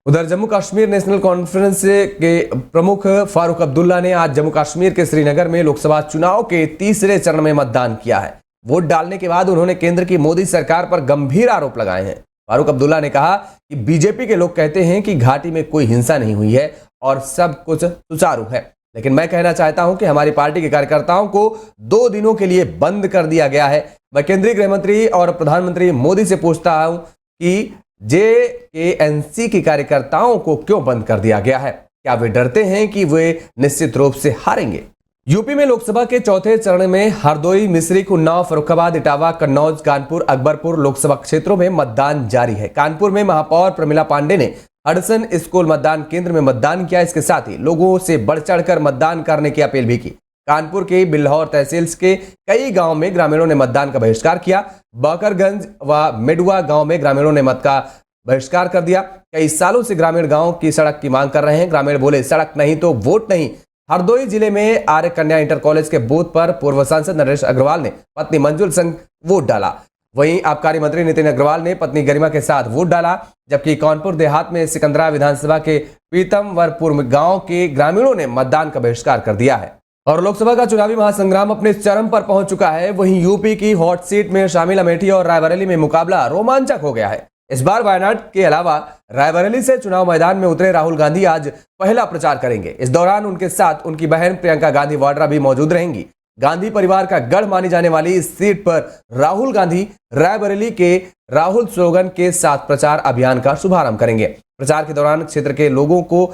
उधर Jammu Kashmir national conference के प्रमुख फारूक अब्दुल्ला ने आज जम्मू कश्मीर के श्रीनगर में लोकसभा चुनाव के तीसरे चरण में मतदान किया है। वोट डालने के बाद उन्होंने केंद्र की मोदी सरकार पर गंभीर आरोप लगाए हैं। फारूक अब्दुल्ला ने कहा कि बीजेपी के लोग कहते हैं कि घाटी में कोई हिंसा नहीं हुई है और सब कुछ सुचारू है, लेकिन मैं कहना चाहता हूं कि हमारी पार्टी के कार्यकर्ताओं को 2 दिनों के लिए बंद कर दिया गया है। मैं केंद्रीय गृह मंत्री और प्रधानमंत्री मोदी से पूछता हूं कि JKNC के कार्यकर्ताओं को क्यों बंद कर दिया गया है? क्या वे डरते हैं कि वे निश्चित रूप से हारेंगे? यूपी में लोकसभा के चौथे चरण में हरदोई, मिश्रिख, उन्नाव, फर्रुखाबाद, इटावा, कन्नौज, कानपुर, अकबरपुर लोकसभा क्षेत्रों में मतदान जारी है। कानपुर में महापौर प्रमिला पांडे ने हडसन स्कूल मतदान केंद्र में मतदान किया। इसके साथ ही लोगों से बढ़ चढ़कर मतदान करने की अपील भी की। कानपुर के बिल्हौर तहसील के कई गांवों में ग्रामीणों ने मतदान का बहिष्कार किया। बकरगंज व मेडुआ गांव में ग्रामीणों ने मत का बहिष्कार कर दिया। कई सालों से ग्रामीण गांव की सड़क की मांग कर रहे हैं। ग्रामीण बोले, सड़क नहीं तो वोट नहीं। हरदोई जिले में आर्य कन्या इंटर कॉलेज के बूथ पर पूर्व सांसद नरेश अग्रवाल ने पत्नी मंजुल संग वोट डाला। वहीं आबकारी मंत्री नितिन अग्रवाल ने पत्नी गरिमा के साथ वोट डाला, जबकि कानपुर देहात में सिकंदरा विधानसभा के पीतमवरपुर गांव के ग्रामीणों ने मतदान का बहिष्कार कर दिया है। और लोकसभा का चुनावी महासंग्राम अपने चरम पर पहुंच चुका है। वहीं यूपी की हॉट सीट में शामिल अमेठी और रायबरेली में मुकाबला रोमांचक हो गया है। इस बार वायनाड के अलावा रायबरेली से चुनाव मैदान में उतरे राहुल गांधी आज पहला प्रचार करेंगे। इस दौरान उनके साथ उनकी बहन प्रियंका गांधी वाड्रा भी मौजूद रहेंगी। गांधी परिवार का गढ़ मानी जाने वाली इस सीट पर राहुल गांधी रायबरेली के राहुल स्लोगन के साथ प्रचार अभियान का शुभारंभ करेंगे। प्रचार के दौरान क्षेत्र के लोगों को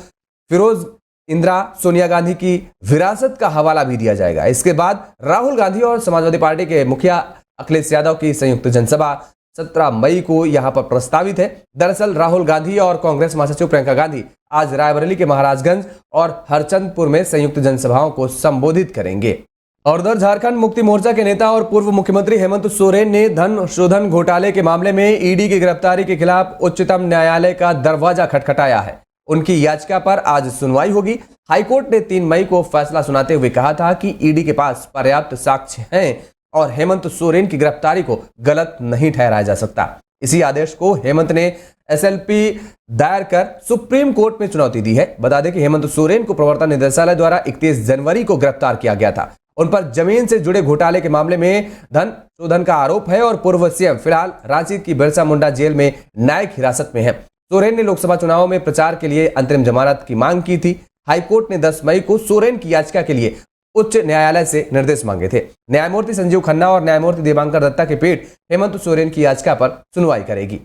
फिरोज इंदिरा सोनिया गांधी की विरासत का हवाला भी दिया जाएगा। इसके बाद राहुल गांधी और समाजवादी पार्टी के मुखिया अखिलेश यादव की संयुक्त जनसभा 17 मई को यहां पर प्रस्तावित है। दरअसल राहुल गांधी और कांग्रेस महासचिव प्रियंका गांधी आज रायबरेली के महाराजगंज और हरचंदपुर में संयुक्त जनसभाओं को संबोधित करेंगे। और उधर झारखंड मुक्ति मोर्चा के नेता और पूर्व मुख्यमंत्री हेमंत सोरेन ने धन शोधन घोटाले के मामले में ईडी की गिरफ्तारी के खिलाफ उच्चतम न्यायालय का दरवाजा खटखटाया है। उनकी याचिका पर आज सुनवाई होगी। हाईकोर्ट ने 3 मई को फैसला सुनाते हुए कहा था कि ईडी के पास पर्याप्त साक्ष्य हैं और हेमंत सोरेन की गिरफ्तारी को गलत नहीं ठहराया जा सकता। इसी आदेश को हेमंत ने SLP दायर कर सुप्रीम कोर्ट में चुनौती दी है। बता दें कि हेमंत सोरेन को प्रवर्तन निदेशालय द्वारा 31 जनवरी को गिरफ्तार किया गया था। उन पर जमीन से जुड़े घोटाले के मामले में धन शोधन का आरोप है और पूर्व सीएम फिलहाल रांची की बिरसा मुंडा जेल में न्यायिक हिरासत में है। सोरेन ने लोकसभा चुनाव में प्रचार के लिए अंतरिम जमानत की मांग की थी। हाईकोर्ट ने 10 मई को सोरेन की याचिका के लिए उच्च न्यायालय से निर्देश मांगे थे। न्यायमूर्ति संजीव खन्ना और न्यायमूर्ति देवांकर दत्ता की पीठ हेमंत सोरेन की याचिका पर सुनवाई करेगी।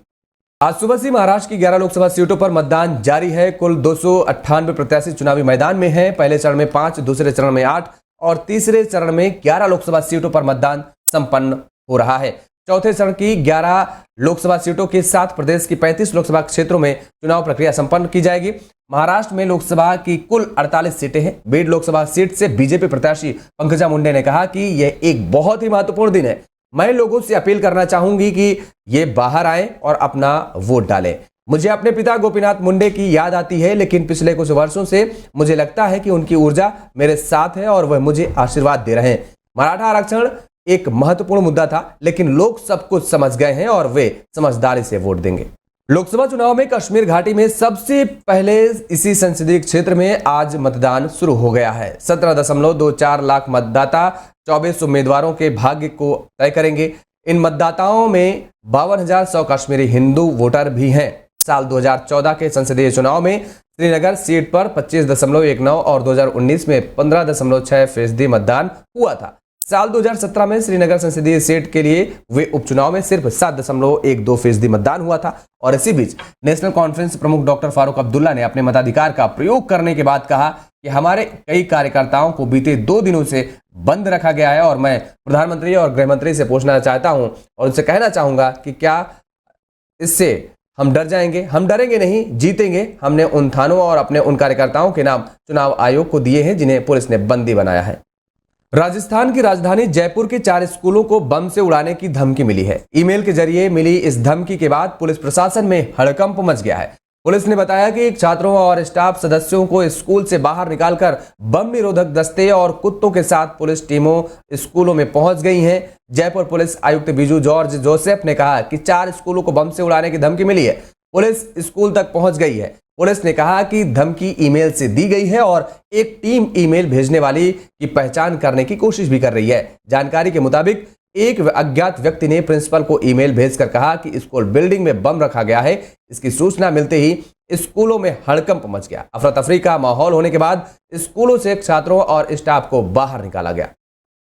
आज सुबह से महाराष्ट्र की 11 लोकसभा सीटों पर मतदान जारी है। कुल 298 प्रत्याशी चुनावी मैदान में हैं। पहले चरण में 5, दूसरे चरण में 8 और तीसरे चरण में 11 लोकसभा सीटों पर मतदान संपन्न हो रहा है। चौथे चरण की 11 लोकसभा सीटों के साथ प्रदेश की 35 लोकसभा क्षेत्रों में चुनाव प्रक्रिया संपन्न की जाएगी। महाराष्ट्र में लोकसभा की कुल 48 सीटें हैं। बीड लोकसभा सीट से बीजेपी प्रत्याशी पंकजा मुंडे ने कहा कि यह एक बहुत ही महत्वपूर्ण दिन है। मैं लोगों से अपील करना चाहूंगी कि ये बाहर आए और अपना वोट डालें। मुझे अपने पिता गोपीनाथ मुंडे की याद आती है, लेकिन पिछले कुछ वर्षों से मुझे लगता है कि उनकी ऊर्जा मेरे साथ है और वह मुझे आशीर्वाद दे रहे हैं। मराठा आरक्षण एक महत्वपूर्ण मुद्दा था, लेकिन लोग सब कुछ समझ गए हैं और वे समझदारी से वोट देंगे। लोकसभा चुनाव में कश्मीर घाटी में सबसे पहले इसी संसदीय क्षेत्र में आज मतदान शुरू हो गया है। 17.24 लाख मतदाता 24 उम्मीदवारों के भाग्य को तय करेंगे। इन मतदाताओं में 52,100 कश्मीरी हिंदू वोटर भी हैं। साल 2014 के संसदीय चुनाव में श्रीनगर सीट पर 25.19 और 2019 में 15.6% मतदान हुआ था। साल 2017 में श्रीनगर संसदीय सीट के लिए हुए उपचुनाव में सिर्फ 7.12% मतदान हुआ था। और इसी बीच नेशनल कॉन्फ्रेंस प्रमुख डॉक्टर फारूक अब्दुल्ला ने अपने मताधिकार का प्रयोग करने के बाद कहा कि हमारे कई कार्यकर्ताओं को बीते 2 दिनों से बंद रखा गया है और मैं प्रधानमंत्री और गृह मंत्री से पूछना चाहता हूं और उनसे कहना चाहूंगा कि क्या इससे हम डर जाएंगे? हम डरेंगे नहीं, जीतेंगे। हमने उन थानों और अपने उन कार्यकर्ताओं के नाम चुनाव आयोग को दिए हैं जिन्हें पुलिस ने बंदी बनाया है। राजस्थान की राजधानी जयपुर के 4 स्कूलों को बम से उड़ाने की धमकी मिली है। ईमेल के जरिए मिली इस धमकी के बाद पुलिस प्रशासन में हड़कंप मच गया है। पुलिस ने बताया कि छात्रों और स्टाफ सदस्यों को स्कूल से बाहर निकालकर बम निरोधक दस्ते और कुत्तों के साथ पुलिस टीमों स्कूलों में पहुंच गई हैं। जयपुर पुलिस आयुक्त बीजू जॉर्ज जोसेफ ने कहा कि 4 स्कूलों को बम से उड़ाने की धमकी मिली है। पुलिस स्कूल तक पहुंच गई है। पुलिस ने कहा कि धमकी ईमेल से दी गई है और एक टीम ईमेल भेजने वाली की पहचान करने की कोशिश भी कर रही है। जानकारी के मुताबिक एक अज्ञात व्यक्ति ने प्रिंसिपल को ईमेल भेजकर कहा कि स्कूल बिल्डिंग में बम रखा गया है। इसकी सूचना मिलते ही स्कूलों में हड़कंप मच गया। अफरा तफरी का माहौल होने के बाद स्कूलों से छात्रों और स्टाफ को बाहर निकाला गया।